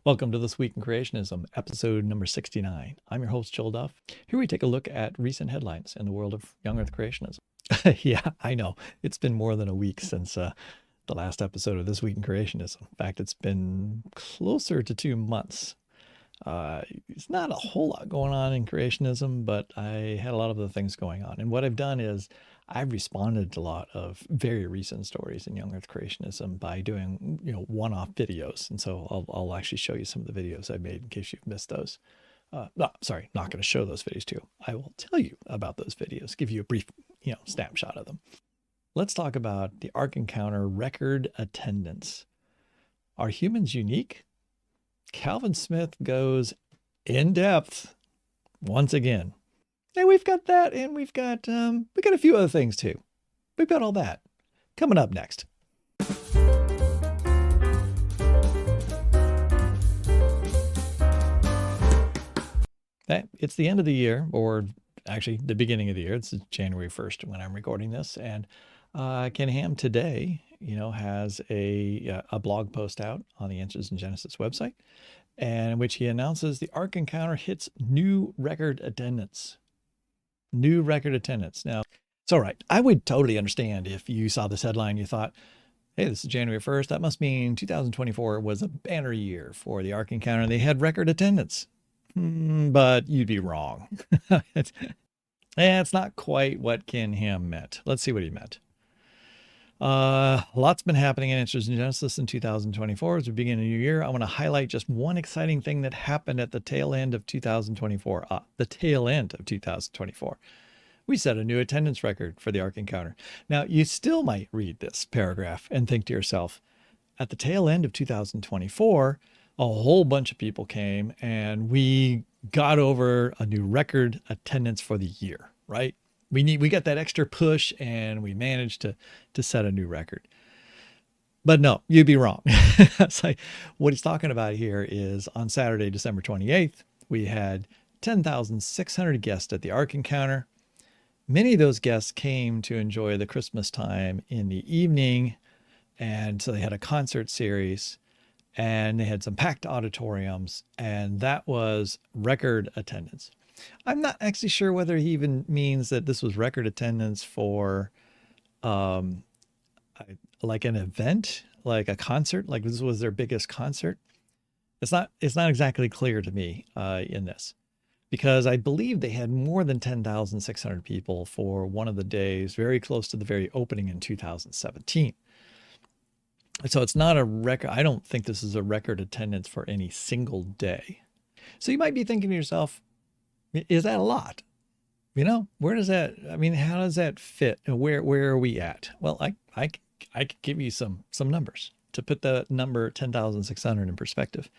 Welcome to This Week in Creationism, episode number 69. I'm your host, Joel Duff. Here we take a look at recent headlines in the world of young earth creationism. Yeah, I know. It's been more than a week since the last episode of This Week in Creationism. In fact, it's been closer to 2 months. It's not a whole lot going on in creationism, but I had a lot of other things going on. And what I've done is I've responded to a lot of very recent stories in young earth creationism by doing, one-off videos. And so I'll actually show you some of the videos I made in case you've missed those. No, sorry, not going to show those videos to you. I will tell you about those videos, give you a brief, snapshot of them. Let's talk about the Ark Encounter record attendance. Are humans unique? Calvin Smith goes in depth once again. And we've got that, and we've got a few other things too. We've got all that coming up next. It's the end of the year, or actually the beginning of the year. It's January 1st when I'm recording this, and Ken Ham today, has a blog post out on the Answers in Genesis website, and in which he announces the Ark Encounter hits new record attendance. New record attendance. Now, it's all right. I would totally understand if you saw this headline, you thought, hey, this is January 1st. That must mean 2024 was a banner year for the Ark Encounter. They had record attendance. But you'd be wrong. It's not quite what Ken Ham meant. Let's see what he meant. Lots been happening in Answers in Genesis in 2024 as we begin a new year. I want to highlight just one exciting thing that happened at the tail end of 2024. The tail end of 2024. We set a new attendance record for the Ark Encounter. Now, you still might read this paragraph and think to yourself, at the tail end of 2024, a whole bunch of people came and we got over a new record attendance for the year, right? We got that extra push and we managed to set a new record. But no, you'd be wrong. It's like, what he's talking about here is on Saturday, December 28th, we had 10,600 guests at the Ark Encounter. Many of those guests came to enjoy the Christmas time in the evening. And so they had a concert series and they had some packed auditoriums, and that was record attendance. I'm not actually sure whether he even means that this was record attendance for like an event, like a concert, like this was their biggest concert. It's not exactly clear to me in this, because I believe they had more than 10,600 people for one of the days, very close to the very opening in 2017. So it's not a record. I don't think this is a record attendance for any single day. So you might be thinking to yourself, is that a lot? Where does that, how does that fit? Where are we at? Well, I could give you some numbers to put the number 10,600 in perspective.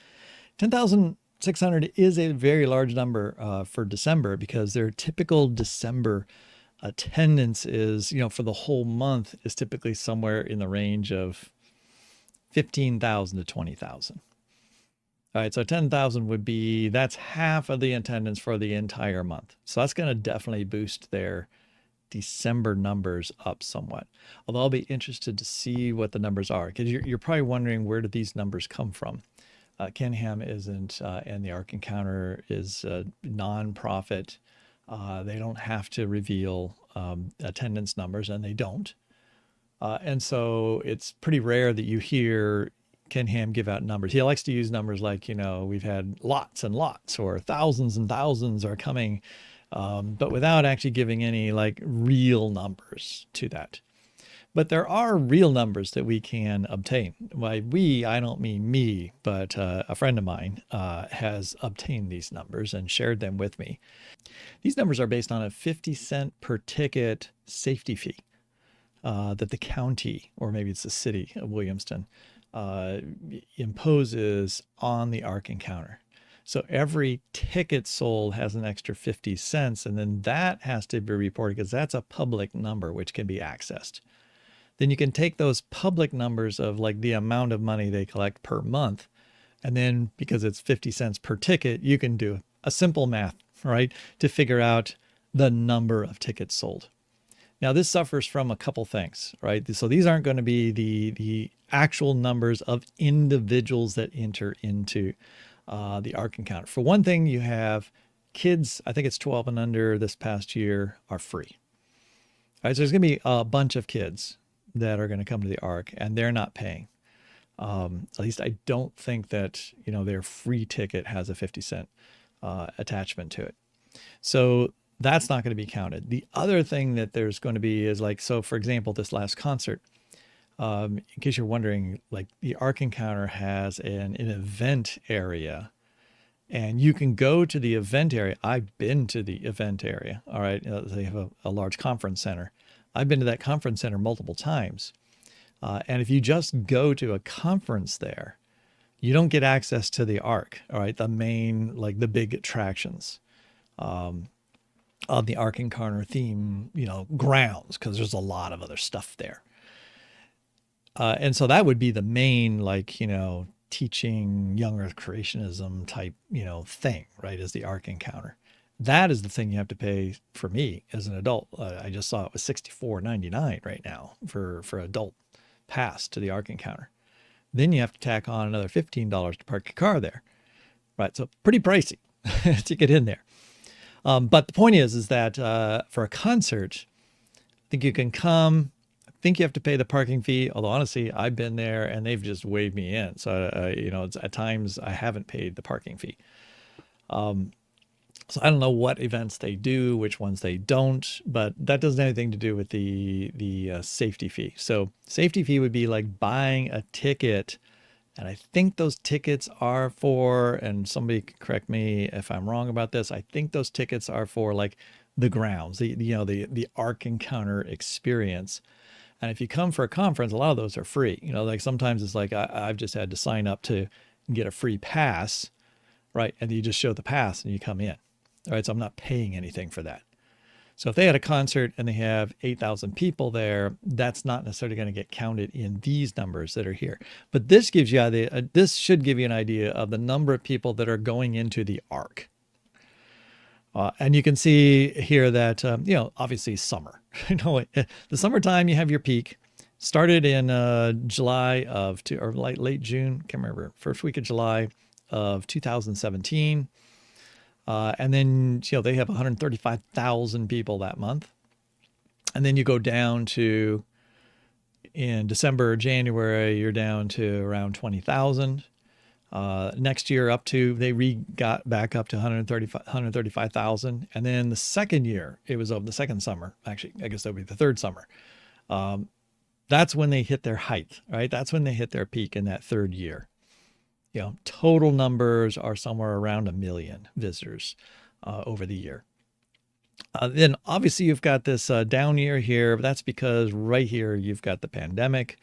10,600 is a very large number for December, because their typical December attendance is, for the whole month is typically somewhere in the range of 15,000 to 20,000. All right, so 10,000 would be, that's half of the attendance for the entire month. So that's going to definitely boost their December numbers up somewhat. Although I'll be interested to see what the numbers are, because you're probably wondering, where do these numbers come from? Ken Ham isn't, and the Ark Encounter is a non-profit. They don't have to reveal attendance numbers, and they don't. And so it's pretty rare that you hear Ken Ham give out numbers. He likes to use numbers like, we've had lots and lots, or thousands and thousands are coming, but without actually giving any like real numbers to that. But there are real numbers that we can obtain. By we, I don't mean me, but a friend of mine has obtained these numbers and shared them with me. These numbers are based on a 50-cent per ticket safety fee that the county, or maybe it's the city of Williamston, imposes on the Ark Encounter. So every ticket sold has an extra 50 cents, and then that has to be reported, because that's a public number which can be accessed. Then you can take those public numbers of like the amount of money they collect per month, and then because it's 50 cents per ticket, you can do a simple math, right, to figure out the number of tickets sold. Now this suffers from a couple things, right? So these aren't going to be the actual numbers of individuals that enter into the Ark Encounter. For one thing, you have kids, I think it's 12 and under this past year, are free. All right, so there's going to be a bunch of kids that are going to come to the Ark, and they're not paying. At least I don't think that, you know, their free ticket has a 50 cent attachment to it. So that's not going to be counted. The other thing that there's going to be is like, so for example, this last concert, in case you're wondering, like the Ark Encounter has an event area, and you can go to the event area. I've been to the event area. All right. They have a large conference center. I've been to that conference center multiple times. And if you just go to a conference there, you don't get access to the Ark. All right. The main, like the big attractions on the Ark Encounter theme, you know, grounds, because there's a lot of other stuff there. And so that would be the main, like, you know, teaching young earth creationism type, you know, thing, right? Is the Ark Encounter. That is the thing you have to pay for me as an adult. I just saw it was $64.99 right now for adult pass to the Ark Encounter. Then you have to tack on another $15 to park your car there, right? So pretty pricey to get in there. But the point is that for a concert, I think you can come. I think you have to pay the parking fee. Although honestly, I've been there and they've just waved me in. So you know, at times I haven't paid the parking fee. So I don't know what events they do, which ones they don't, but that doesn't have anything to do with the safety fee. So safety fee would be like buying a ticket. And I think those tickets are for, and somebody can correct me if I'm wrong about this, I think those tickets are for like the grounds, the Ark Encounter experience. And if you come for a conference, a lot of those are free. You know, like sometimes it's like I've just had to sign up to get a free pass, right? And you just show the pass and you come in. All right, so I'm not paying anything for that. So if they had a concert and they have 8,000 people there, that's not necessarily going to get counted in these numbers that are here. But this gives you this should give you an idea of the number of people that are going into the Ark. And you can see here that you know, obviously summer. You know, the summertime you have your peak. Started in July or late June, can't remember, first week of July of 2017. And then, you know, they have 135,000 people that month. And then you go down to, in December or January, you're down to around 20,000. Next year they got back up to 135,000. And then the second year, it was over the second summer. Actually, I guess that would be the third summer. That's when they hit their height, right? That's when they hit their peak in that third year. You know, total numbers are somewhere around 1 million visitors over the year. Then obviously you've got this down year here, but that's because right here you've got the pandemic.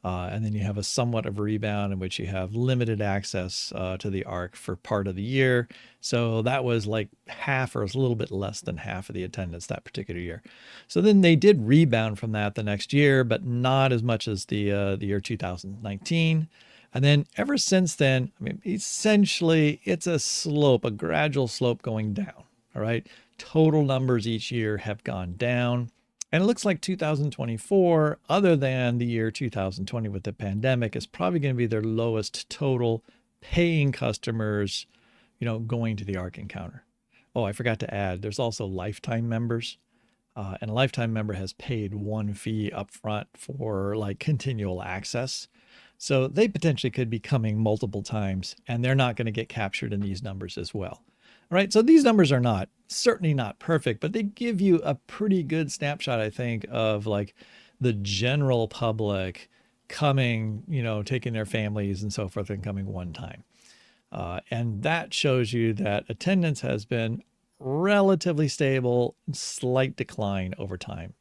And then you have a somewhat of a rebound in which you have limited access to the Ark for part of the year. So that was like half, or it was a little bit less than half of the attendance that particular year. So then they did rebound from that the next year, but not as much as the year 2019. And then ever since then, I mean, essentially it's a slope, a gradual slope going down. All right. Total numbers each year have gone down. And it looks like 2024, other than the year 2020 with the pandemic, is probably going to be their lowest total paying customers, you know, going to the Ark Encounter. Oh, I forgot to add, there's also lifetime members. And a lifetime member has paid one fee up front for like continual access. So they potentially could be coming multiple times, and they're not going to get captured in these numbers as well. All right. So these numbers are certainly not perfect, but they give you a pretty good snapshot, I think, of like the general public coming, you know, taking their families and so forth and coming one time. And that shows you that attendance has been relatively stable, slight decline over time.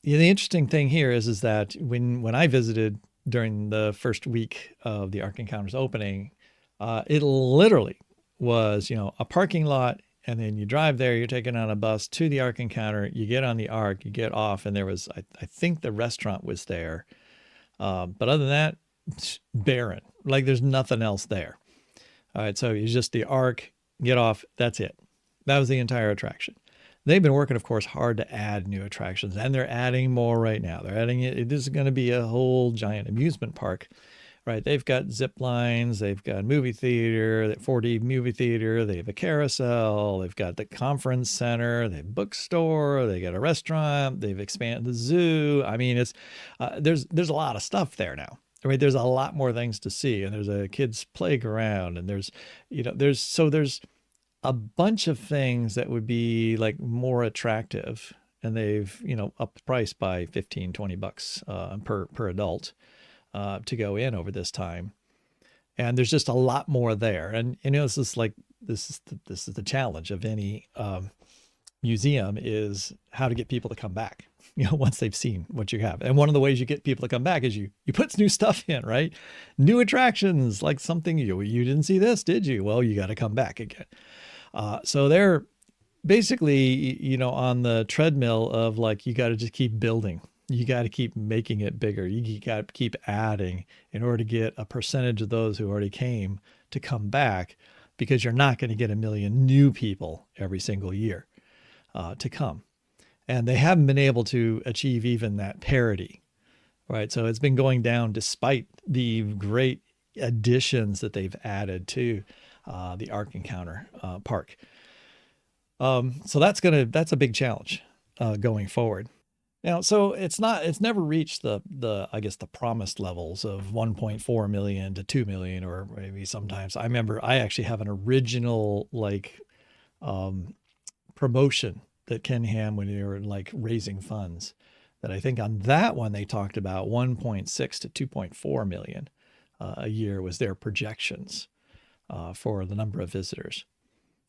Yeah, the interesting thing here is that when I visited during the first week of the Ark Encounter's opening, it literally was, you know, a parking lot, and then you drive there, you're taken on a bus to the Ark Encounter, you get on the Ark, you get off, and there was, I think the restaurant was there. But other than that, it's barren. Like there's nothing else there. All right, so it's just the Ark, get off, that's it. That was the entire attraction. They've been working, of course, hard to add new attractions, and they're adding more right now. They're adding it. It is going to be a whole giant amusement park, right? They've got zip lines, they've got movie theater, 4D movie theater, they have a carousel, they've got the conference center, they have a bookstore, they got a restaurant, they've expanded the zoo. I mean, it's there's a lot of stuff there now. Right, there's a lot more things to see, and there's a kids playground, and there's, there's a bunch of things that would be like more attractive, and they've, upped the price by 15, $20 per adult to go in over this time. And there's just a lot more there. And, this is like, this is the challenge of any museum, is how to get people to come back, once they've seen what you have. And one of the ways you get people to come back is you put new stuff in, right? New attractions, like something you didn't see this, did you? Well, you got to come back again. So they're basically, on the treadmill of like, you got to just keep building. You got to keep making it bigger. You got to keep adding in order to get a percentage of those who already came to come back, because you're not going to get 1 million new people every single year to come. And they haven't been able to achieve even that parity, right? So it's been going down despite the great additions that they've added to the Ark Encounter park. So that's a big challenge going forward. Now, so it's never reached the I guess the promised levels of 1.4 million to 2 million, or maybe sometimes. I remember I actually have an original promotion that Ken Ham, when they were like raising funds, that I think on that one they talked about 1.6 to 2.4 million a year was their projections for the number of visitors.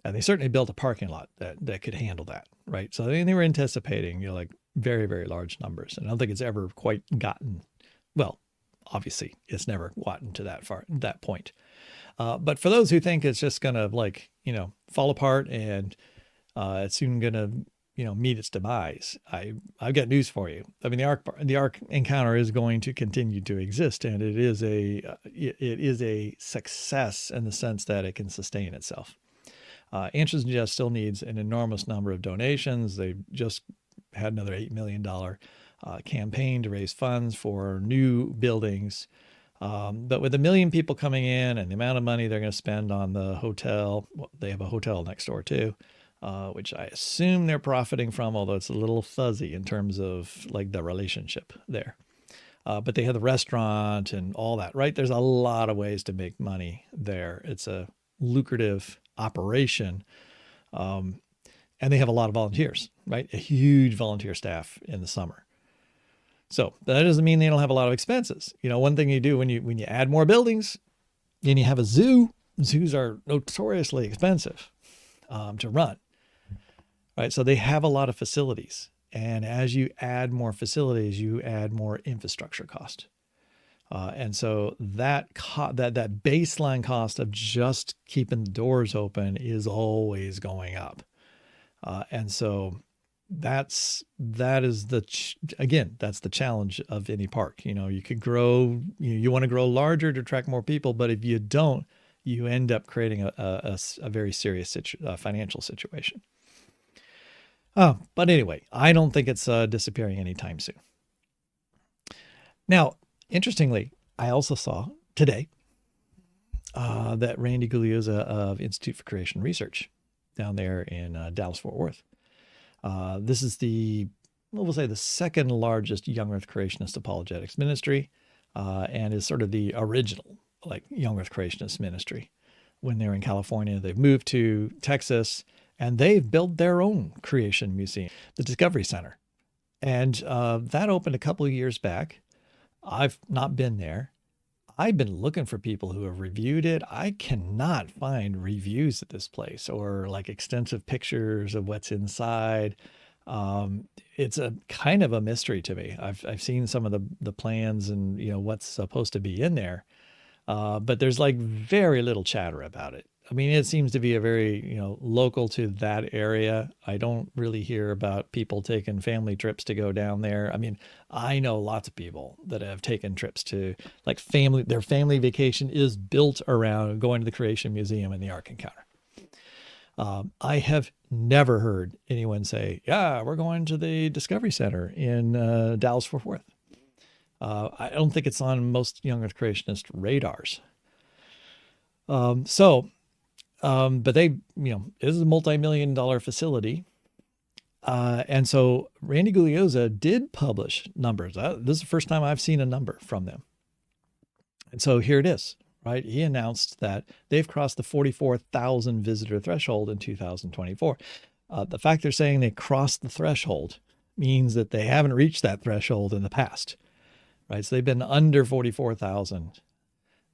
And they certainly built a parking lot that could handle that, right? So they were anticipating, like very, very large numbers. And I don't think it's ever quite gotten, well, obviously it's never gotten to that point. But for those who think it's just going to fall apart and it's soon going to, meet its demise, I've got news for you. I mean, the Ark Encounter is going to continue to exist, and it is a success in the sense that it can sustain itself. Answers and Jest still needs an enormous number of donations. They just had another $8 million campaign to raise funds for new buildings. But with 1 million people coming in and the amount of money they're going to spend on the hotel, they have a hotel next door too, which I assume they're profiting from, although it's a little fuzzy in terms of like the relationship there. But they have the restaurant and all that, right? There's a lot of ways to make money there. It's a lucrative operation. And they have a lot of volunteers, right? A huge volunteer staff in the summer. So that doesn't mean they don't have a lot of expenses. One thing you do when you add more buildings and you have a zoo, zoos are notoriously expensive to run, right? So they have a lot of facilities. And as you add more facilities, you add more infrastructure cost. And so that baseline cost of just keeping the doors open is always going up. And so that's the challenge of any park. You could grow, you want to grow larger to attract more people, but if you don't, you end up creating a very serious financial situation. But anyway, I don't think it's disappearing anytime soon. Now, interestingly, I also saw today that Randy Guglielmo of Institute for Creation Research down there in Dallas-Fort Worth. This is we'll say the second largest young earth creationist apologetics ministry, and is sort of the original young earth creationist ministry. When they're in California, they've moved to Texas, and they've built their own creation museum, the Discovery Center. And that opened a couple of years back. I've not been there. I've been looking for people who have reviewed it. I cannot find reviews at this place or extensive pictures of what's inside. It's a kind of a mystery to me. I've seen some of the plans and what's supposed to be in there, but there's very little chatter about it. I mean, it seems to be a very, local to that area. I don't really hear about people taking family trips to go down there. I mean, I know lots of people that have taken trips to their family vacation is built around going to the Creation Museum and the Ark Encounter. I have never heard anyone say, yeah, we're going to the Discovery Center in Dallas, Fort Worth. I don't think it's on most young earth creationist radars. But they, it is a multi-million-dollar facility. And so Randy Gugliosa did publish numbers. This is the first time I've seen a number from them. And so here it is, right? He announced that they've crossed the 44,000 visitor threshold in 2024. The fact they're saying they crossed the threshold means that they haven't reached that threshold in the past, right? So they've been under 44,000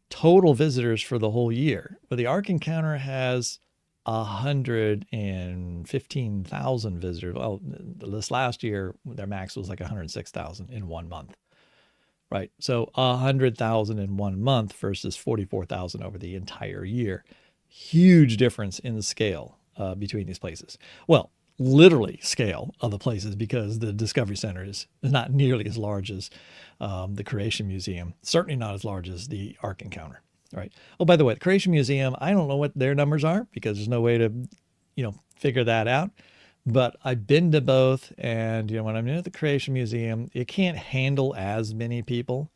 total visitors for the whole year. But the Ark Encounter has 115,000 visitors. Well, this last year, their max was like 106,000 in 1 month, right? So 100,000 in 1 month versus 44,000 over the entire year. Huge difference in the scale between these places. Well, literally scale of the places, because the Discovery Center is not nearly as large as the Creation Museum, certainly not as large as the Ark Encounter. Right. Oh, by the way, the Creation Museum, I don't know what their numbers are because there's no way to, figure that out. But I've been to both. And, when I'm in the Creation Museum, it can't handle as many people.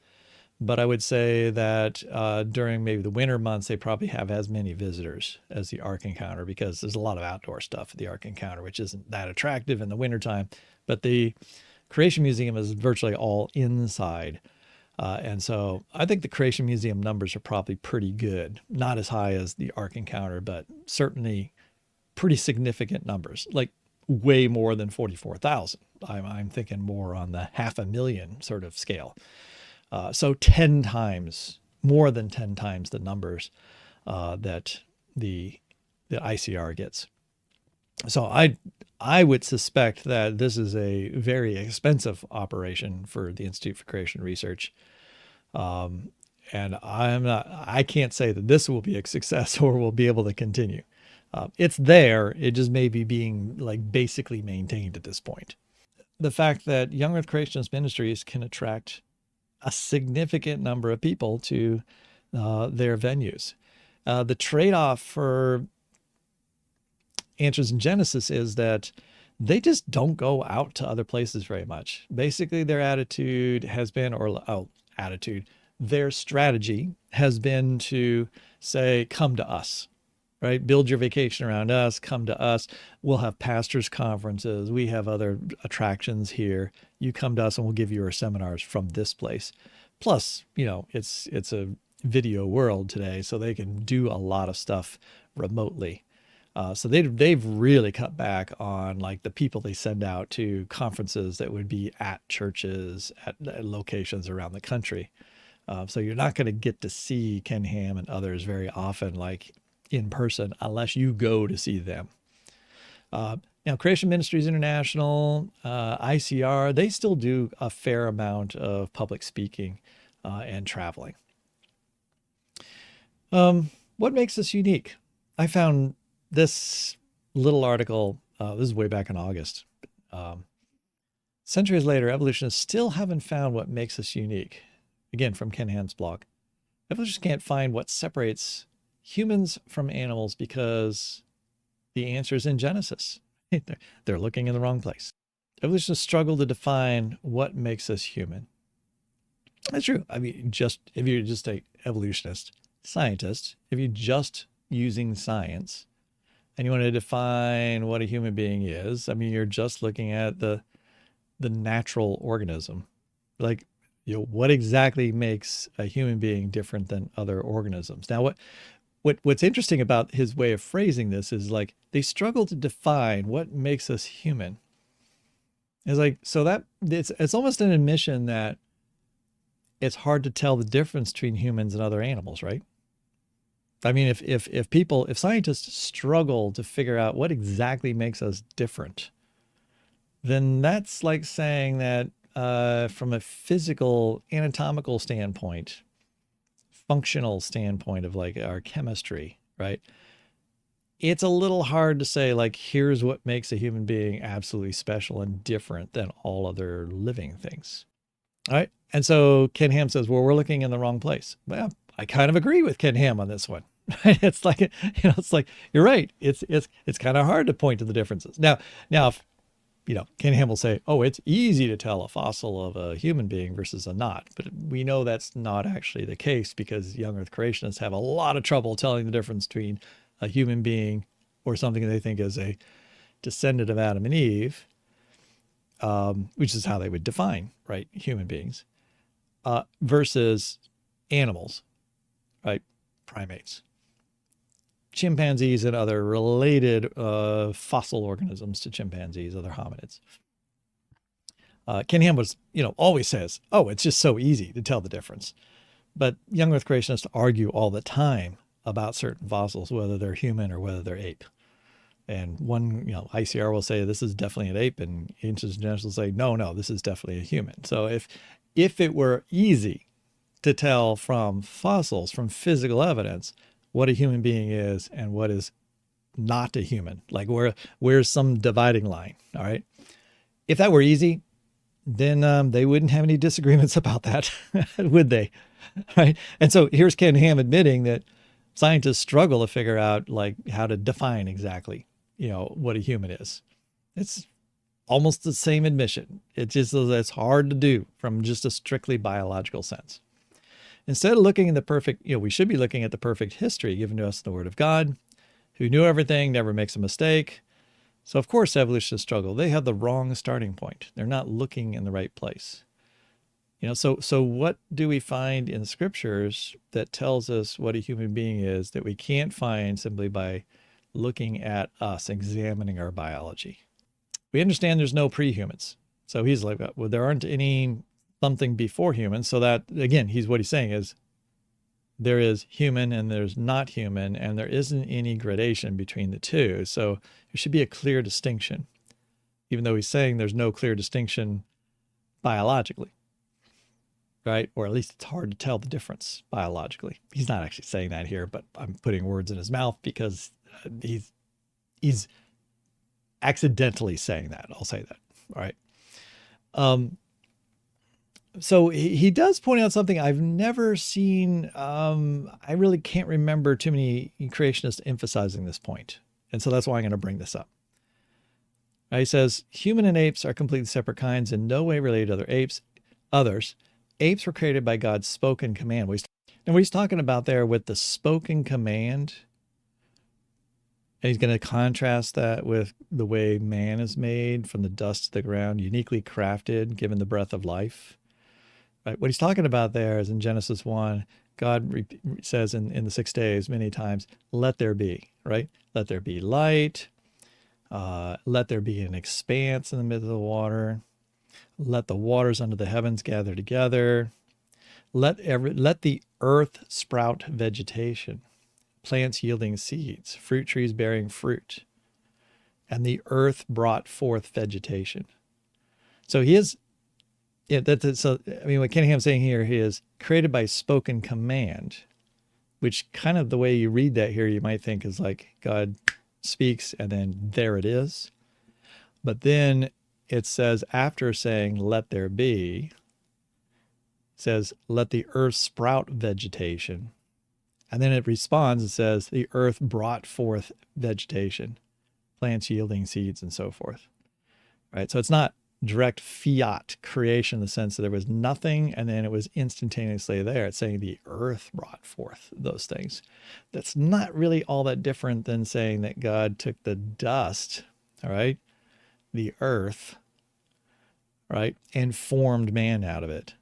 But I would say that during maybe the winter months, they probably have as many visitors as the Ark Encounter, because there's a lot of outdoor stuff at the Ark Encounter, which isn't that attractive in the wintertime. But the Creation Museum is virtually all inside. And so I think the Creation Museum numbers are probably pretty good. Not as high as the Ark Encounter, but certainly pretty significant numbers, like way more than 44,000. I'm thinking more on the 500,000 sort of scale. So 10 times, more than 10 times the numbers that the ICR gets. So I would suspect that this is a very expensive operation for the Institute for Creation Research. And I can't say that this will be a success or will be able to continue. It's there. It just may be being basically maintained at this point. The fact that Young Earth Creationist Ministries can attract a significant number of people to their venues. The trade-off for Answers in Genesis is that they just don't go out to other places very much. Basically, their attitude has been, their strategy has been to say, come to us, right? Build your vacation around us, come to us. We'll have pastors' conferences. We have other attractions here. You come to us and we'll give you our seminars from this place. Plus, it's a video world today, so they can do a lot of stuff remotely. So they've really cut back on the people they send out to conferences that would be at churches, at locations around the country. So you're not going to get to see Ken Ham and others very often, in person, unless you go to see them. Now, Creation Ministries International, ICR, they still do a fair amount of public speaking and traveling. What makes us unique? I found this little article, this is way back in August. Centuries later, evolutionists still haven't found what makes us unique. Again, from Ken Ham's blog. Evolutionists can't find what separates humans from animals because the answer is in Genesis. They're looking in the wrong place. Evolutionists struggle to define what makes us human. That's true. I mean, if you're just an evolutionist, scientist, if you're just using science, and you want to define what a human being is, I mean, you're just looking at the natural organism. What exactly makes a human being different than other organisms? Now, what's interesting about his way of phrasing this is they struggle to define what makes us human. It's so that it's almost an admission that it's hard to tell the difference between humans and other animals, right? I mean, if scientists struggle to figure out what exactly makes us different, then that's like saying that from a physical, anatomical standpoint, functional standpoint of our chemistry, right? It's a little hard to say here's what makes a human being absolutely special and different than all other living things. All right. And so Ken Ham says, well, we're looking in the wrong place. Well, I kind of agree with Ken Ham on this one. Right? It's like, it's like, you're right. It's kind of hard to point to the differences. Now, if, Cunningham will say, oh, it's easy to tell a fossil of a human being versus a not. But we know that's not actually the case, because young Earth creationists have a lot of trouble telling the difference between a human being or something they think is a descendant of Adam and Eve, which is how they would define, right, human beings, versus animals, right, primates, chimpanzees, and other related fossil organisms to chimpanzees, other hominids. Ken Ham was, always says, oh, it's just so easy to tell the difference. But young Earth creationists argue all the time about certain fossils, whether they're human or whether they're ape. And one, ICR will say this is definitely an ape, and ancient genetics will say no, this is definitely a human. So if it were easy to tell from fossils, from physical evidence, what a human being is and what is not a human, like where's some dividing line, all right? If that were easy, then they wouldn't have any disagreements about that, would they? Right? And so here's Ken Ham admitting that scientists struggle to figure out like how to define exactly, what a human is. It's almost the same admission. It's hard to do from just a strictly biological sense. Instead of looking at the perfect, we should be looking at the perfect history given to us in the Word of God, who knew everything, never makes a mistake. So of course, evolutionists struggle. They have the wrong starting point. They're not looking in the right place. So what do we find in scriptures that tells us what a human being is that we can't find simply by looking at us, examining our biology? We understand there's no pre-humans. So he's like, well, there aren't any something before humans. So that, again, what he's saying is there is human and there's not human, and there isn't any gradation between the two. So there should be a clear distinction, even though he's saying there's no clear distinction biologically, right? Or at least it's hard to tell the difference biologically. He's not actually saying that here, but I'm putting words in his mouth because he's accidentally saying that. I'll say that. All right. So he does point out something I've never seen. I really can't remember too many creationists emphasizing this point. And so that's why I'm going to bring this up. He says, human and apes are completely separate kinds, in no way related to others. Apes were created by God's spoken command. And what he's talking about there with the spoken command, and he's going to contrast that with the way man is made from the dust of the ground, uniquely crafted, given the breath of life. Right? What he's talking about there is in Genesis 1, God says in the 6 days many times, let there be, right? Let there be light. Let there be an expanse in the middle of the water. Let the waters under the heavens gather together. Let the earth sprout vegetation, plants yielding seeds, fruit trees bearing fruit. And the earth brought forth vegetation. So what Cunningham's saying here is created by spoken command, which kind of the way you read that here, you might think is like God speaks and then there it is. But then it says, after saying, let there be, it says, let the earth sprout vegetation. And then it responds and says, the earth brought forth vegetation, plants yielding seeds and so forth. Right? So it's not direct fiat creation in the sense that there was nothing and then it was instantaneously there. It's saying the earth brought forth those things. That's not really all that different than saying that God took the dust, all right, the earth, right, and formed man out of it.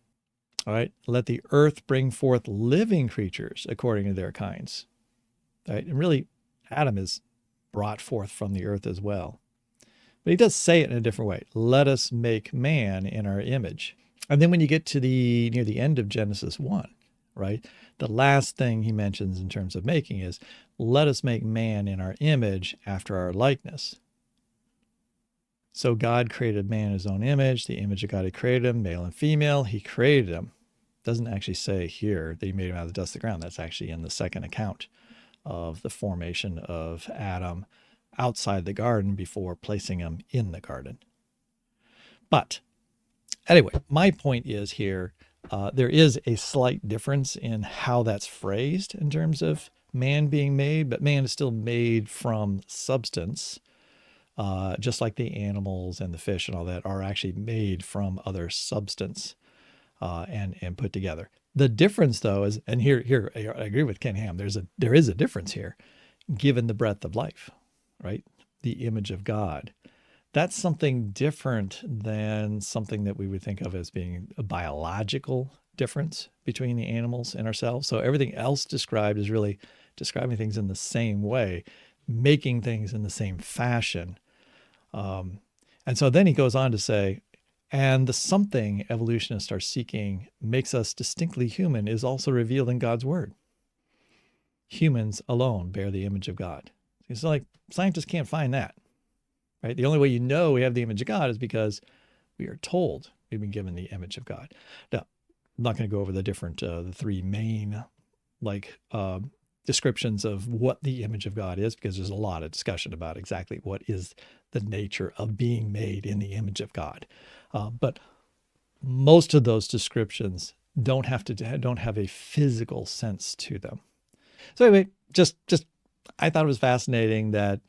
All right, let the earth bring forth living creatures according to their kinds. All right, and really Adam is brought forth from the earth as well. But he does say it in a different way. Let us make man in our image. And then when you get to near the end of Genesis 1, right, the last thing he mentions in terms of making is, let us make man in our image after our likeness. So God created man in his own image. The image of God had created him, male and female. He created him. Doesn't actually say here that he made him out of the dust of the ground. That's actually in the second account of the formation of Adam outside the garden before placing him in the garden. But anyway, my point is here, there is a slight difference in how that's phrased in terms of man being made, but man is still made from substance, just like the animals and the fish and all that are actually made from other substance, and put together. The difference, though, is, and here I agree with Ken Ham. There is a difference here, given the breath of life, right? The image of God. That's something different than something that we would think of as being a biological difference between the animals and ourselves. So everything else described is really describing things in the same way, making things in the same fashion. And so then he goes on to say, and the something evolutionists are seeking makes us distinctly human is also revealed in God's word. Humans alone bear the image of God. It's like scientists can't find that, right? The only way you know we have the image of God is because we are told we've been given the image of God. Now, I'm not going to go over the different, the three main, descriptions of what the image of God is, because there's a lot of discussion about exactly what is the nature of being made in the image of God. But most of those descriptions don't have a physical sense to them. So anyway, just I thought it was fascinating that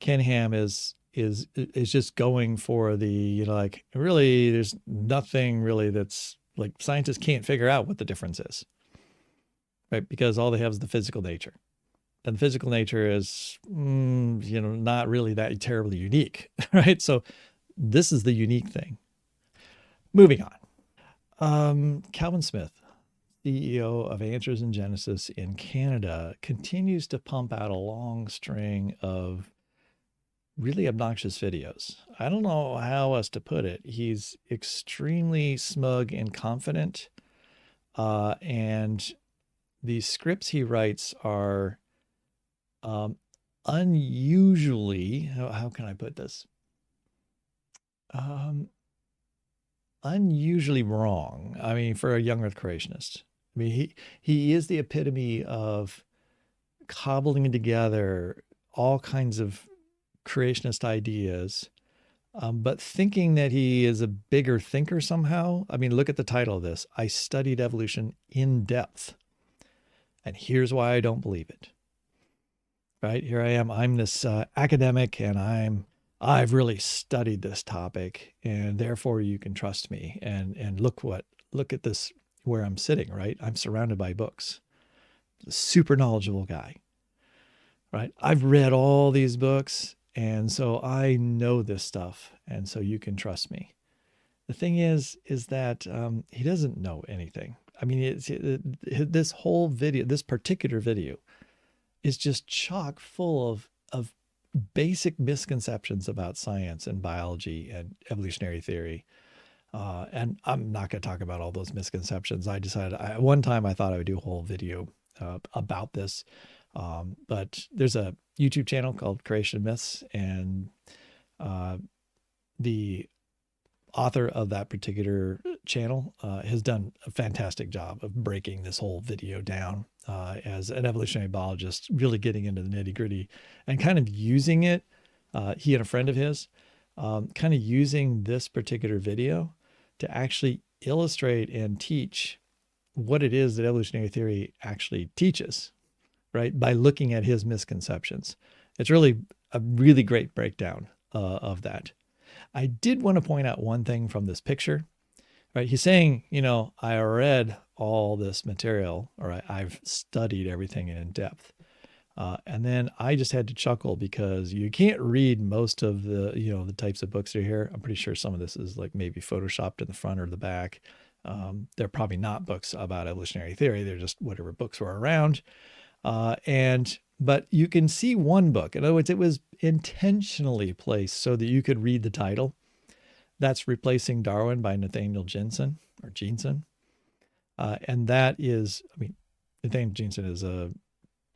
Ken Ham is just going for the, like, really there's nothing really that's like scientists can't figure out what the difference is, right? Because all they have is the physical nature. And the physical nature is, not really that terribly unique, right? So this is the unique thing. Moving on. Calvin Smith, CEO of Answers in Genesis in Canada, continues to pump out a long string of really obnoxious videos. I don't know how else to put it. He's extremely smug and confident. And the scripts he writes are unusually, how can I put this? Unusually wrong. I mean, for a young earth creationist. I mean, he is the epitome of cobbling together all kinds of creationist ideas, but thinking that he is a bigger thinker somehow. I mean, look at the title of this. I studied evolution in depth. And here's why I don't believe it. Right? Here I am. I'm this academic, and I've really studied this topic, and therefore you can trust me. And look at this, where I'm sitting, right? I'm surrounded by books. A super knowledgeable guy. Right? I've read all these books, and so I know this stuff, and so you can trust me. The thing is that he doesn't know anything. I mean, this whole video, this particular video, is just chock full of basic misconceptions about science and biology and evolutionary theory. And I'm not going to talk about all those misconceptions. I decided, one time I thought I would do a whole video about this. But there's a YouTube channel called Creationists, and the author of that particular channel has done a fantastic job of breaking this whole video down as an evolutionary biologist, really getting into the nitty gritty and kind of using it. He and a friend of his kind of using this particular video to actually illustrate and teach what it is that evolutionary theory actually teaches, right? By looking at his misconceptions. It's really a really great breakdown of that. I did want to point out one thing from this picture, right? He's saying, I read all this material, or I've studied everything in depth. And then I just had to chuckle because you can't read most of the types of books that are here. I'm pretty sure some of this is like maybe photoshopped in the front or the back. They're probably not books about evolutionary theory. They're just whatever books were around. But you can see one book. In other words, it was intentionally placed so that you could read the title. That's Replacing Darwin by Nathaniel Jensen. And that is, Nathaniel Jensen is a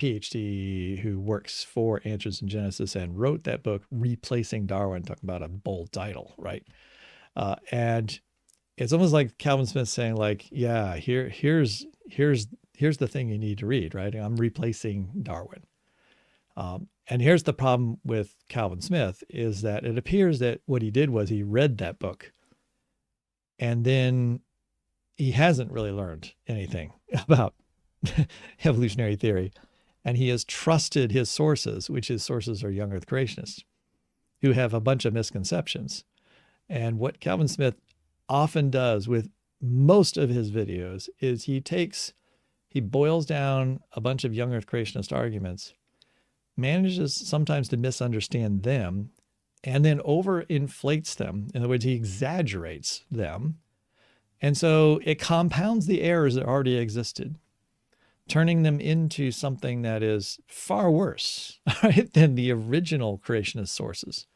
PhD who works for Answers in Genesis and wrote that book, Replacing Darwin, talking about a bold title, right? And it's almost like Calvin Smith saying, like, yeah, here's the thing you need to read, right? I'm replacing Darwin. And here's the problem with Calvin Smith is that it appears that what he did was he read that book and then he hasn't really learned anything about evolutionary theory. And he has trusted his sources, which his sources are young earth creationists, who have a bunch of misconceptions. And what Calvin Smith often does with most of his videos is he boils down a bunch of young earth creationist arguments, manages sometimes to misunderstand them, and then overinflates them. In other words, he exaggerates them. And so it compounds the errors that already existed, turning them into something that is far worse, right, than the original creationist sources.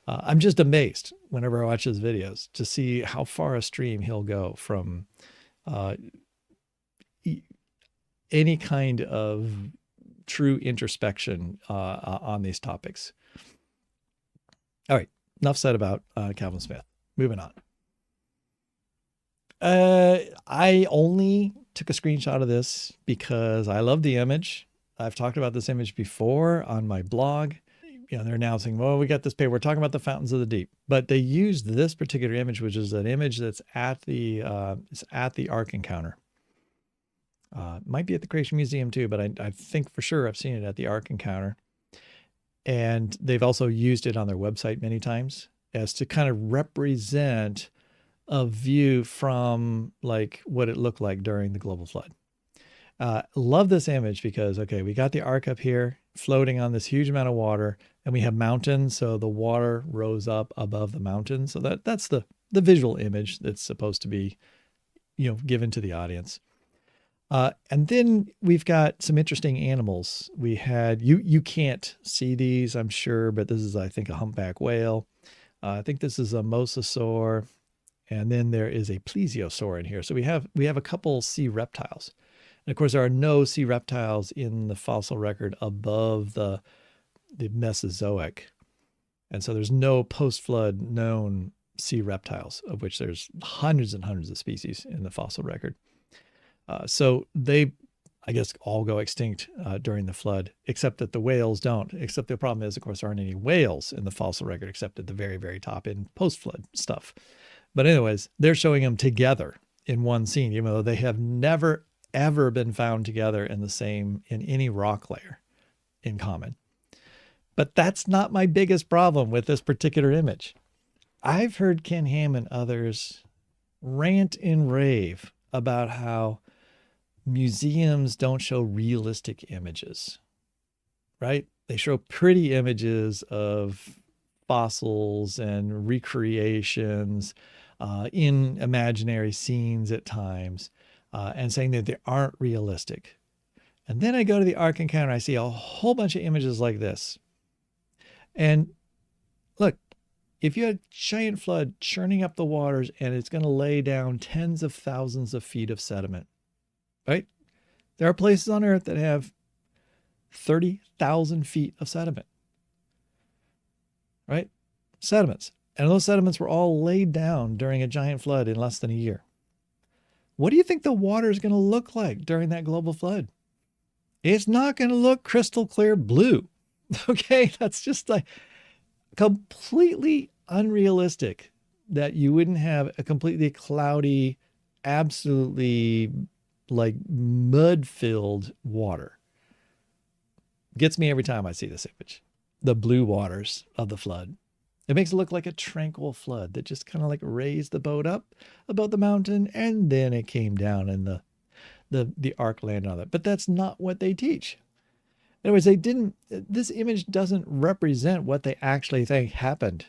I'm just amazed whenever I watch his videos to see how far upstream he'll go from any kind of true introspection on these topics. All right, enough said about Calvin Smith. Moving on. I only took a screenshot of this because I love the image. I've talked about this image before on my blog. You know, they're announcing, well, we got this paper. We're talking about the fountains of the deep, but they used this particular image, which is an image that's at the Ark Encounter. Might be at the Creation Museum too, but I think for sure I've seen it at the Ark Encounter. And they've also used it on their website many times as to kind of represent a view from like what it looked like during the global flood. Love this image because, okay, we got the Ark up here floating on this huge amount of water, and we have mountains. So the water rose up above the mountains. So that's the visual image that's supposed to be, you know, given to the audience. And then we've got some interesting animals. We had, you can't see these, I'm sure, but this is, I think, a humpback whale. I think this is a mosasaur. And then there is a plesiosaur in here. So we have a couple sea reptiles. And of course, there are no sea reptiles in the fossil record above the Mesozoic. And so there's no post-flood known sea reptiles, of which there's hundreds and hundreds of species in the fossil record. So they, I guess, all go extinct during the flood, except that the whales don't. Except the problem is, of course, there aren't any whales in the fossil record except at the very, very top in post-flood stuff. But anyways, they're showing them together in one scene, even though they have never, ever been found together in any rock layer in common. But that's not my biggest problem with this particular image. I've heard Ken Ham and others rant and rave about how museums don't show realistic images, right? They show pretty images of fossils and recreations in imaginary scenes at times, and saying that they aren't realistic. And then I go to the Ark Encounter, I see a whole bunch of images like this. And look, if you had a giant flood churning up the waters and it's going to lay down tens of thousands of feet of sediment, right? There are places on Earth that have 30,000 feet of sediment, right? Sediments. And those sediments were all laid down during a giant flood in less than a year. What do you think the water is going to look like during that global flood? It's not going to look crystal clear blue. Okay, that's just like completely unrealistic that you wouldn't have a completely cloudy, absolutely like mud-filled water. Gets me every time I see this image. The blue waters of the flood. It makes it look like a tranquil flood that just kind of like raised the boat up above the mountain, and then it came down and the Ark landed on it. But that's not what they teach. Anyways, this image doesn't represent what they actually think happened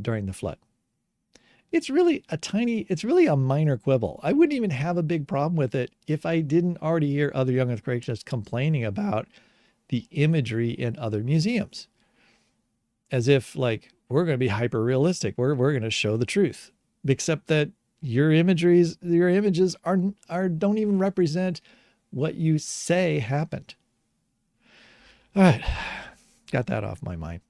during the flood. It's really a minor quibble. I wouldn't even have a big problem with it if I didn't already hear other young earth creationists complaining about the imagery in other museums. As if like, we're going to be hyper realistic. We're going to show the truth, except that your images don't even represent what you say happened. All right. Got that off my mind.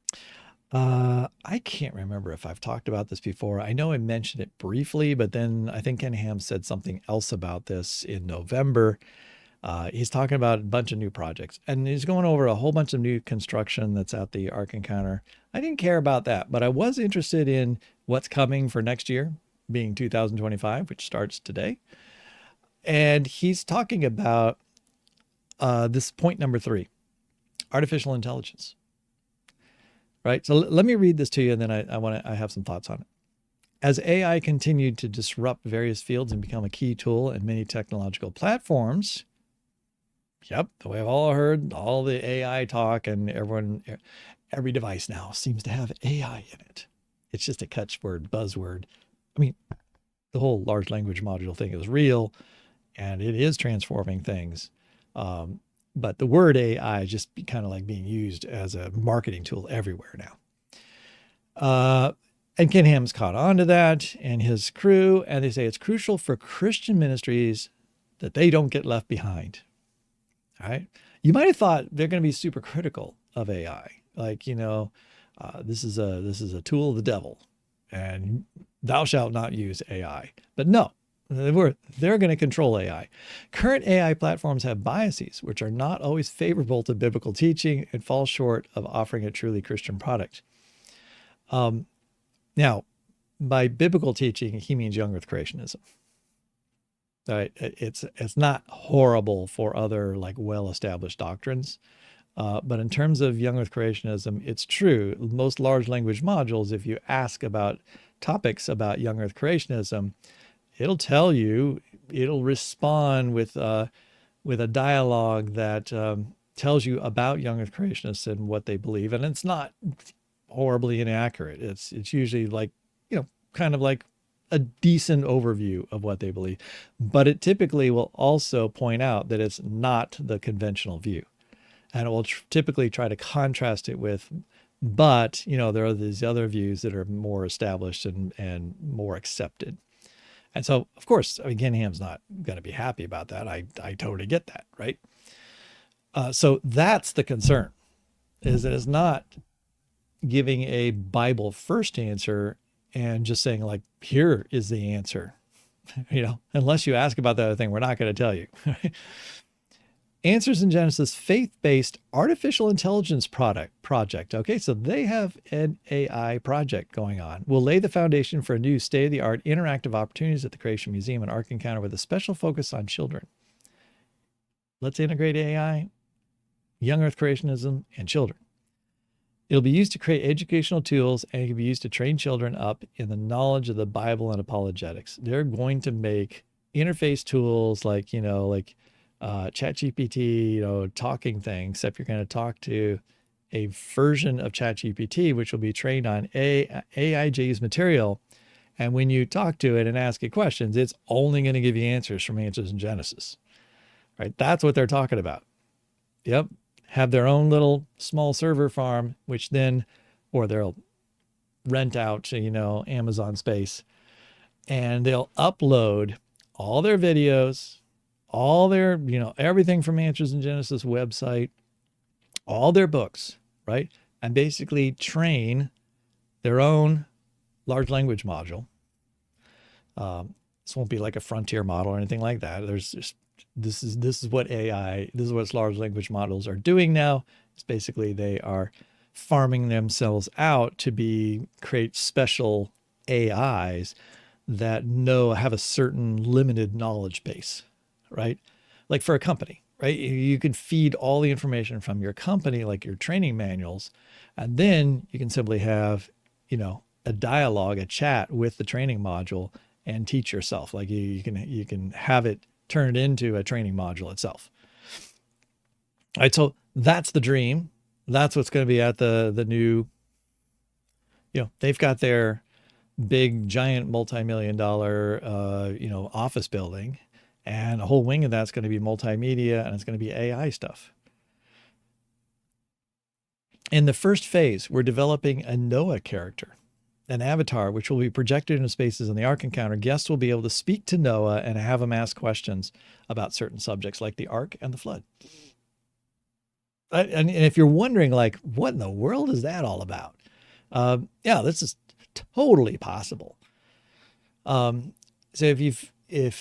I can't remember if I've talked about this before. I know I mentioned it briefly, but then I think Ken Ham said something else about this in November. He's talking about a bunch of new projects, and he's going over a whole bunch of new construction that's at the Ark Encounter. I didn't care about that, but I was interested in what's coming for next year, being 2025, which starts today. And he's talking about this point number 3, artificial intelligence. Right. So let me read this to you, and then I have some thoughts on it. As AI continued to disrupt various fields and become a key tool in many technological platforms, yep, we've all heard all the AI talk, and every device now seems to have AI in it. It's just a catchword, buzzword. I mean, the whole large language module thing is real, and it is transforming things. But the word AI is just kind of like being used as a marketing tool everywhere now. And Ken Ham's caught on to that, and his crew, and they say it's crucial for Christian ministries that they don't get left behind. All right. You might have thought they're going to be super critical of AI. Like, this is a tool of the devil, and thou shalt not use AI. But no, they're going to control AI. Current AI platforms have biases, which are not always favorable to biblical teaching and fall short of offering a truly Christian product. Now, by biblical teaching, he means young earth creationism. Right? It's not horrible for other like well-established doctrines. But in terms of young earth creationism, it's true. Most large language modules, if you ask about topics about young earth creationism, it'll tell you, it'll respond with a dialogue that tells you about young earth creationists and what they believe. And it's not horribly inaccurate. It's usually like, kind of like a decent overview of what they believe. But it typically will also point out that it's not the conventional view. And it will typically try to contrast it with, but, there are these other views that are more established and more accepted. And so, of course, Ken Ham's not going to be happy about that. I totally get that, right? So that's the concern, is that it's not giving a Bible first answer and just saying like, here is the answer. Unless you ask about the other thing, we're not going to tell you. Answers in Genesis, faith-based artificial intelligence project. Okay, so they have an AI project going on. Will lay the foundation for a new state-of-the-art interactive opportunities at the Creation Museum and Ark Encounter with a special focus on children. Let's integrate AI, young earth creationism, and children. It'll be used to create educational tools, and it can be used to train children up in the knowledge of the Bible and apologetics. They're going to make interface tools like, ChatGPT, talking things, except you're going to talk to a version of ChatGPT, which will be trained on AiG's material. And when you talk to it and ask it questions, it's only going to give you answers from Answers in Genesis, right? That's what they're talking about. Yep. Have their own little small server farm, which then, or they'll rent out to, Amazon space, and they'll upload all their videos, all their, everything from Answers in Genesis website, all their books, right? And basically train their own large language module. This won't be like a frontier model or anything like that. This is what large language models are doing now. It's basically they are farming themselves out to create special AIs that have a certain limited knowledge base, right? Like for a company, right? You can feed all the information from your company, like your training manuals, and then you can simply have, a dialogue, a chat with the training module and teach yourself. Like you can have it turn it into a training module itself. All right, so that's the dream. That's what's going to be at the new, they've got their big, giant, multi-million-dollar, office building, and a whole wing of that's going to be multimedia, and it's going to be AI stuff. In the first phase, we're developing a Noah character, an avatar, which will be projected into spaces in the Ark Encounter. Guests will be able to speak to Noah and have him ask questions about certain subjects like the Ark and the flood. And if you're wondering, like, what in the world is that all about? This is totally possible. So if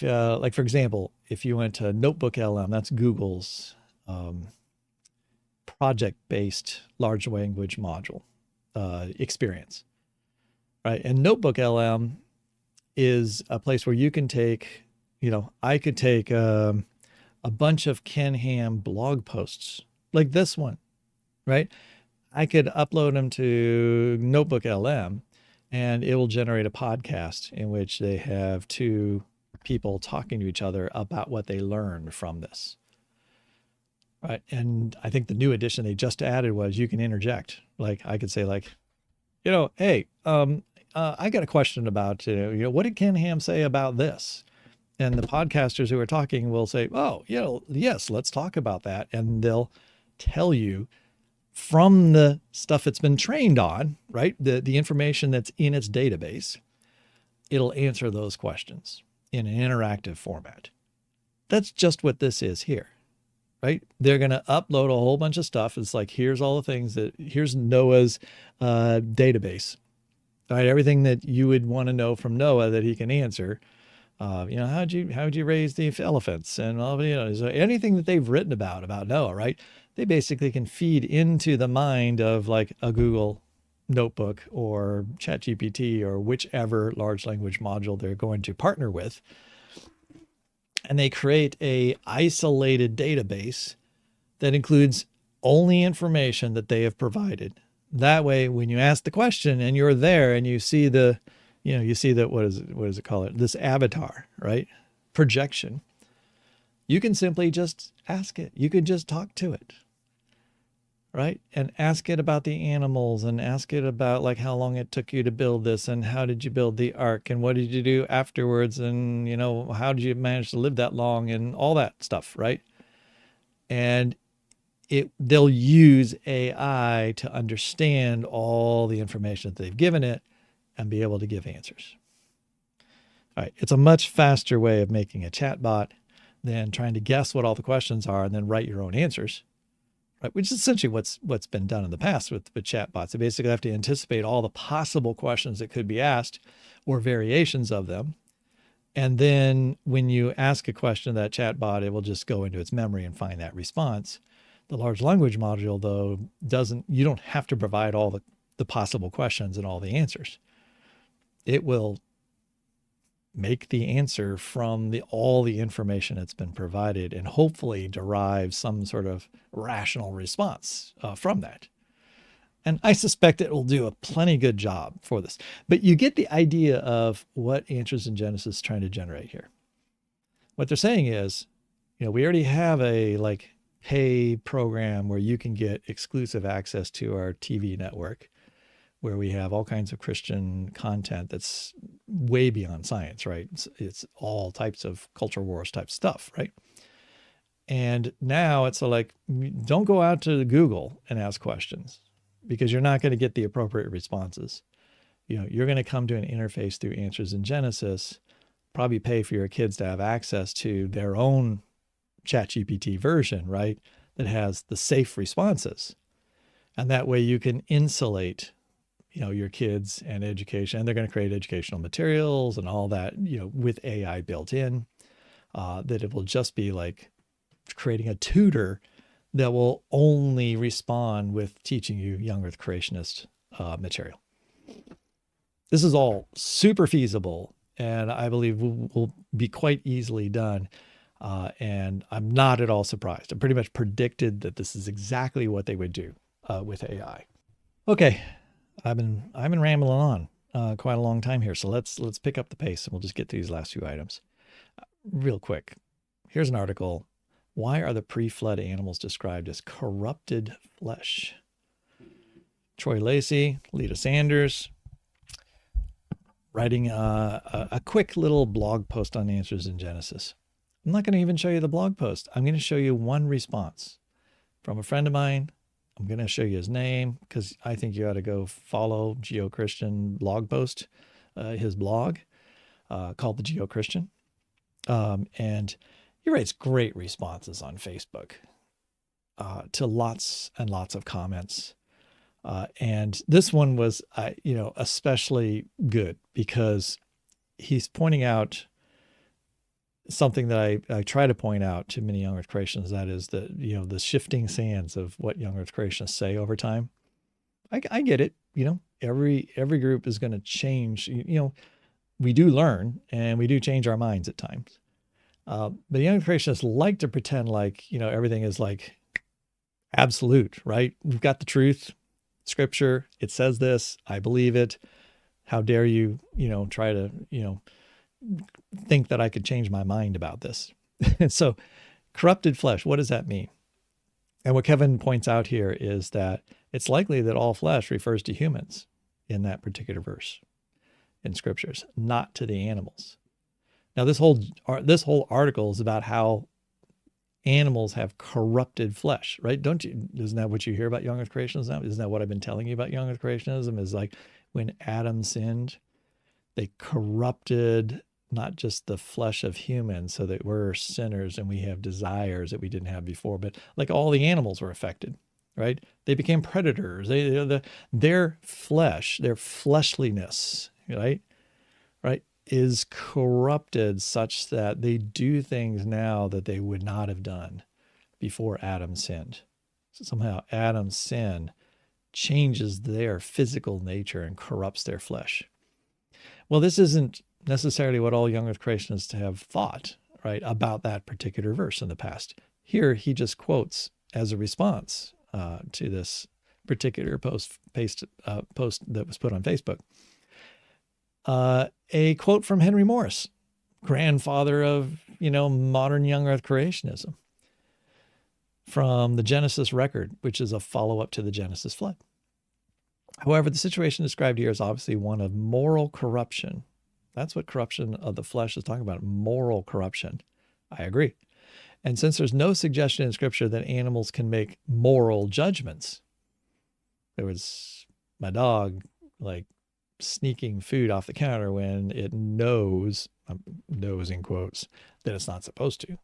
like, for example, if you went to Notebook LM, that's Google's project-based large language module experience. Right. And Notebook LM is a place where you can take, I could take a bunch of Ken Ham blog posts like this one, right? I could upload them to Notebook LM and it will generate a podcast in which they have two people talking to each other about what they learned from this. Right. And I think the new addition they just added was you can interject. Like I could say like, hey, I got a question about, what did Ken Ham say about this? And the podcasters who are talking will say, oh, yes, let's talk about that. And they'll tell you from the stuff it's been trained on, right? The information that's in its database, it'll answer those questions in an interactive format. That's just what this is here, right? They're going to upload a whole bunch of stuff. It's like, here's all the things here's Noah's database, right? Everything that you would want to know from Noah that he can answer. How'd you raise the elephants and all, so anything that they've written about Noah, right? They basically can feed into the mind of like a Google notebook or ChatGPT or whichever large language module they're going to partner with. And they create a isolated database that includes only information that they have provided. That way, when you ask the question and you're there and you see what does it call it? This avatar, right? Projection. You can simply just ask it. You can just talk to it, right? And ask it about the animals and ask it about like how long it took you to build this and how did you build the ark and what did you do afterwards and, how did you manage to live that long and all that stuff, right? And they'll use AI to understand all the information that they've given it and be able to give answers. All right, it's a much faster way of making a chatbot than trying to guess what all the questions are and then write your own answers, right? Which is essentially what's been done in the past with chatbots. They basically have to anticipate all the possible questions that could be asked or variations of them. And then when you ask a question to that chatbot, it will just go into its memory and find that response. The large language module, though, you don't have to provide all the possible questions and all the answers. It will make the answer from all the information that's been provided and hopefully derive some sort of rational response from that. And I suspect it will do a plenty good job for this. But you get the idea of what Answers in Genesis is trying to generate here. What they're saying is, we already have a pay program where you can get exclusive access to our TV network, where we have all kinds of Christian content that's way beyond science, right? It's all types of culture wars type stuff, right? And now it's like, don't go out to Google and ask questions because you're not going to get the appropriate responses. You're going to come to an interface through Answers in Genesis, probably pay for your kids to have access to their own ChatGPT version, right? That has the safe responses. And that way you can insulate your kids and education, and they're going to create educational materials and all that, with AI built in, that it will just be like creating a tutor that will only respond with teaching you young earth creationist material. This is all super feasible and I believe will be quite easily done. And I'm not at all surprised. I pretty much predicted that this is exactly what they would do with AI. Okay. I've been rambling on quite a long time here. So let's pick up the pace and we'll just get to these last few items real quick. Here's an article. Why are the pre-flood animals described as corrupted flesh? Troy Lacey, Lita Sanders, writing a quick little blog post on Answers in Genesis. I'm not going to even show you the blog post. I'm going to show you one response from a friend of mine. I'm going to show you his name because I think you ought to go follow Geo-Christian blog post, his blog called The Geo-Christian. And he writes great responses on Facebook to lots and lots of comments. And this one was, especially good because he's pointing out something that I try to point out to many young earth creationists, that is the shifting sands of what young earth creationists say over time. I get it. Every group is going to change. We do learn and we do change our minds at times. But young creationists like to pretend like, everything is like absolute, right? We've got the truth, scripture, it says this, I believe it. How dare you, try to, think that I could change my mind about this. So, corrupted flesh, what does that mean? And what Kevin points out here is that it's likely that all flesh refers to humans in that particular verse in scriptures, not to the animals. Now, this whole article is about how animals have corrupted flesh, right? Don't you? Isn't that what you hear about young earth creationism now? Isn't that what I've been telling you about young earth creationism? Is like when Adam sinned, they corrupted not just the flesh of humans, so that we're sinners and we have desires that we didn't have before, but like all the animals were affected, right? They became predators. Their flesh, their fleshliness, right, is corrupted such that they do things now that they would not have done before Adam sinned. So somehow Adam's sin changes their physical nature and corrupts their flesh. Well, this isn't necessarily what all young earth creationists have thought, right, about that particular verse in the past. Here, he just quotes as a response to this particular post that was put on Facebook. A quote from Henry Morris, grandfather of, modern young earth creationism, from the Genesis record, which is a follow-up to the Genesis flood. However, the situation described here is obviously one of moral corruption. That's what corruption of the flesh is talking about, moral corruption. I agree. And since there's no suggestion in Scripture that animals can make moral judgments, there was my dog, like, sneaking food off the counter when it knows in quotes, that it's not supposed to,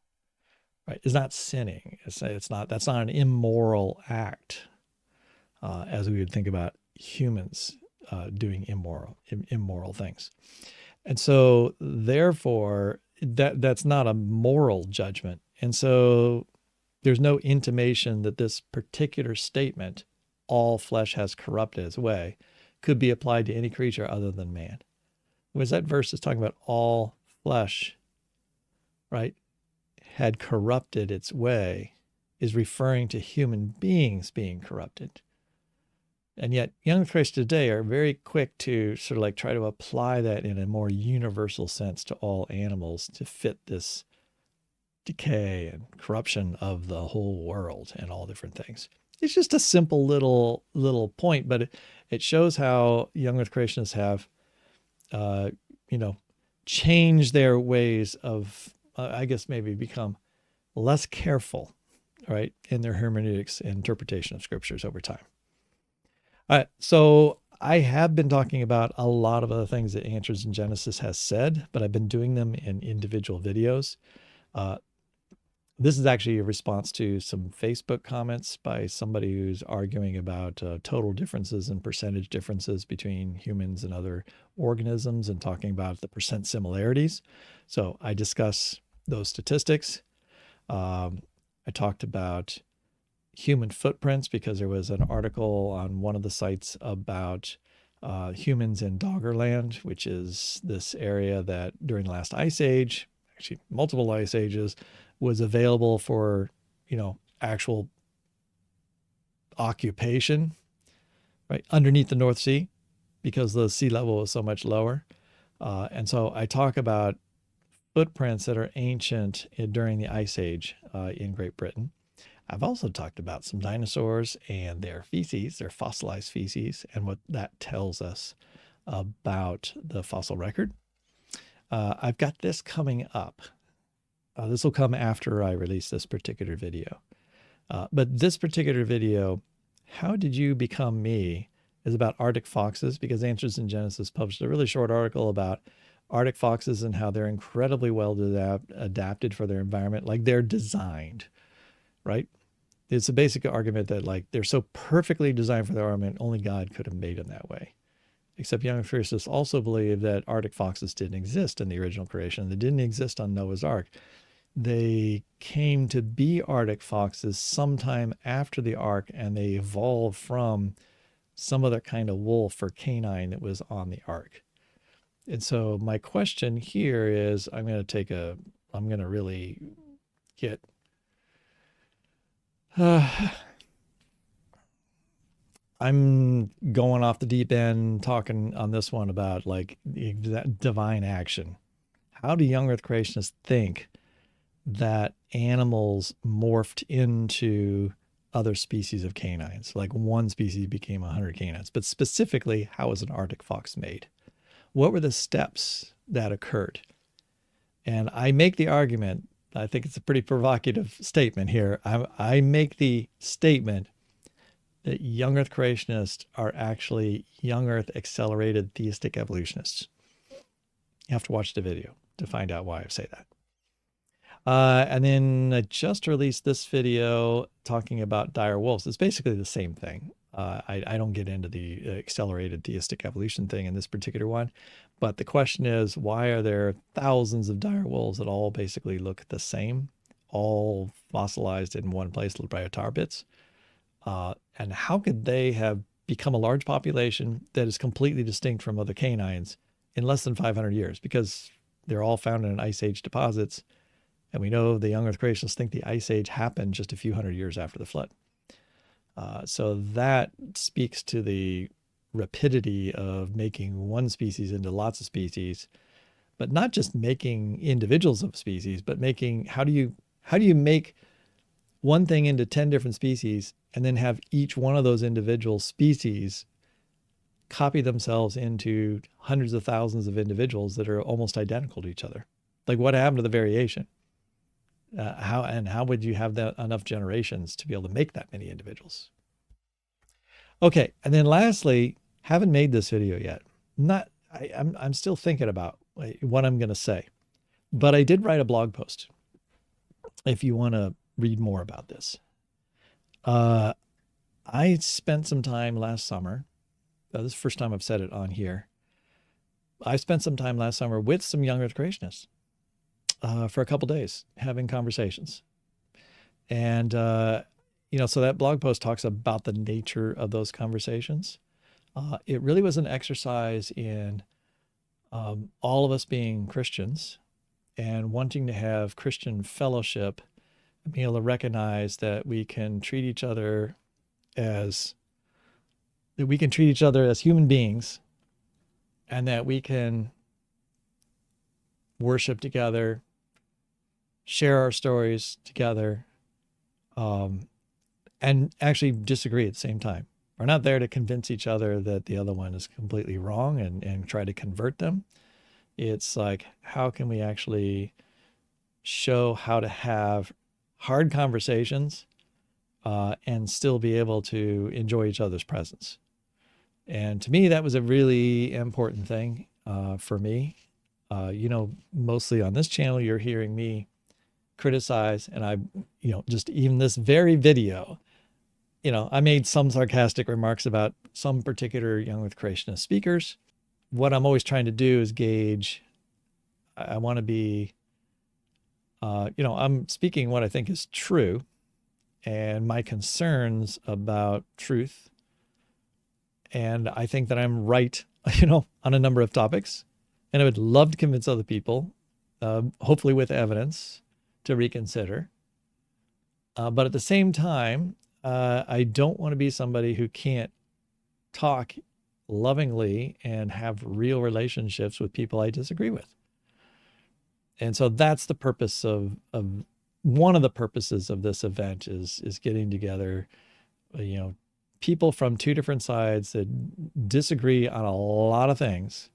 right? It's not sinning. That's not an immoral act, as we would think about humans doing immoral things. And so therefore that's not a moral judgment. And so there's no intimation that this particular statement, all flesh has corrupted its way, could be applied to any creature other than man. Whereas that verse is talking about all flesh, right, had corrupted its way, is referring to human beings being corrupted. And yet young Christians today are very quick to sort of like try to apply that in a more universal sense to all animals to fit this decay and corruption of the whole world and all different things. It's just a simple little point, but it shows how young earth creationists have, changed their ways of, I guess maybe become less careful, right, in their hermeneutics and interpretation of scriptures over time. All right, so I have been talking about a lot of other things that Answers in Genesis has said, but I've been doing them in individual videos. This is actually a response to some Facebook comments by somebody who's arguing about total differences and percentage differences between humans and other organisms and talking about the percent similarities. So I discuss those statistics. I talked about human footprints because there was an article on one of the sites about humans in Doggerland, which is this area that during the last ice age, actually multiple ice ages, was available for, actual occupation, right, underneath the North Sea because the sea level was so much lower. And so I talk about footprints that are ancient during the Ice Age in Great Britain. I've also talked about some dinosaurs and their feces, their fossilized feces, and what that tells us about the fossil record. I've got this coming up. This will come after I release this particular video. But this particular video, How Did You Become Me, is about Arctic foxes, because Answers in Genesis published a really short article about Arctic foxes and how they're incredibly well adapted for their environment. Like they're designed, right? It's a basic argument that like they're so perfectly designed for their environment, only God could have made them that way. Except young physicists also believe that Arctic foxes didn't exist in the original creation. They didn't exist on Noah's Ark. They came to be Arctic foxes sometime after the Ark, and they evolved from some other kind of wolf or canine that was on the Ark. And so my question here is, I'm going to take a I'm going to really get, uh, I'm going off the deep end talking on this one about like that divine action. How do young earth creationists think that animals morphed into other species of canines? Like one species became 100 canines, but specifically, how was an Arctic fox made? What were the steps that occurred? And I make the argument, I think it's a pretty provocative statement here. I make the statement that young earth creationists are actually young earth accelerated theistic evolutionists. You have to watch the video to find out why I say that. And then I just released this video talking about dire wolves. It's basically the same thing. I don't get into the accelerated theistic evolution thing in this particular one, but the question is, why are there thousands of dire wolves that all basically look the same, all fossilized in one place by tar pits? And how could they have become a large population that is completely distinct from other canines in less than 500 years? Because they're all found in Ice Age deposits. And we know the young earth creationists think the Ice Age happened just a few hundred years after the flood. So that speaks to the rapidity of making one species into lots of species, but not just making individuals of species, but making, how do you make one thing into 10 different species and then have each one of those individual species copy themselves into hundreds of thousands of individuals that are almost identical to each other? Like, what happened to the variation? How would you have that enough generations to be able to make that many individuals? Okay, and then lastly, haven't made this video yet. I'm still thinking about what I'm going to say, but I did write a blog post. If you want to read more about this, I spent some time last summer. This is the first time I've said it on here. I spent some time last summer with some young earth creationists. For a couple days having conversations. And, so that blog post talks about the nature of those conversations. It really was an exercise in all of us being Christians and wanting to have Christian fellowship and being able to recognize that we can treat each other as human beings, and that we can worship together, share our stories together, and actually disagree at the same time. We're not there to convince each other that the other one is completely wrong and try to convert them. It's like, how can we actually show how to have hard conversations and still be able to enjoy each other's presence? And to me, that was a really important thing for me. Mostly on this channel, you're hearing me criticize, and just even this very video, I made some sarcastic remarks about some particular young earth creationist speakers. What I'm always trying to do is gauge. I want to be, I'm speaking what I think is true, and my concerns about truth. And I think that I'm right, on a number of topics, and I would love to convince other people, hopefully with evidence, to reconsider. But at the same time, I don't want to be somebody who can't talk lovingly and have real relationships with people I disagree with. And so that's the purpose of one of the purposes of this event is getting together, people from two different sides that disagree on a lot of things,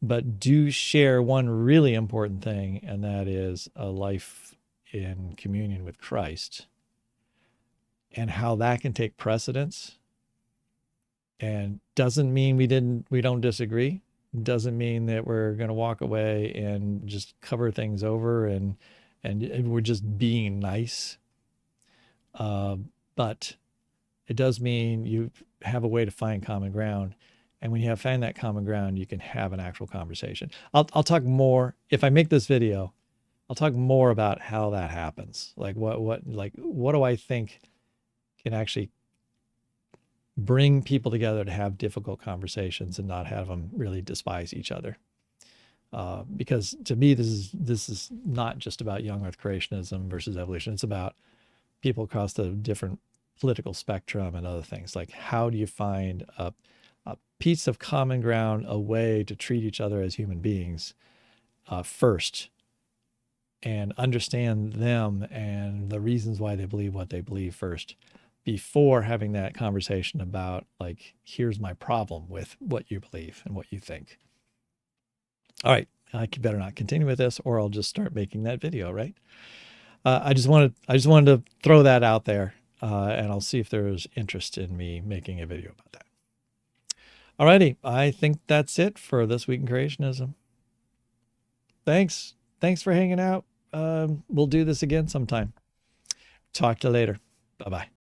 but do share one really important thing, and that is a life in communion with Christ, and how that can take precedence. And doesn't mean we don't disagree. Doesn't mean that we're going to walk away and just cover things over and we're just being nice. But it does mean you have a way to find common ground. And when you have found that common ground, you can have an actual conversation. I'll talk more if I make this video. I'll talk more about how that happens. Like what do I think can actually bring people together to have difficult conversations and not have them really despise each other. Because to me, this is not just about young Earth creationism versus evolution. It's about people across the different political spectrum and other things. Like, how do you find a piece of common ground, a way to treat each other as human beings first, and understand them and the reasons why they believe what they believe first, before having that conversation about, like, here's my problem with what you believe and what you think. All right, I better not continue with this, or I'll just start making that video, right? I just wanted to throw that out there, and I'll see if there's interest in me making a video about that. Alrighty, I think that's it for this week in creationism. Thanks for hanging out. We'll do this again sometime. Talk to you later. Bye bye.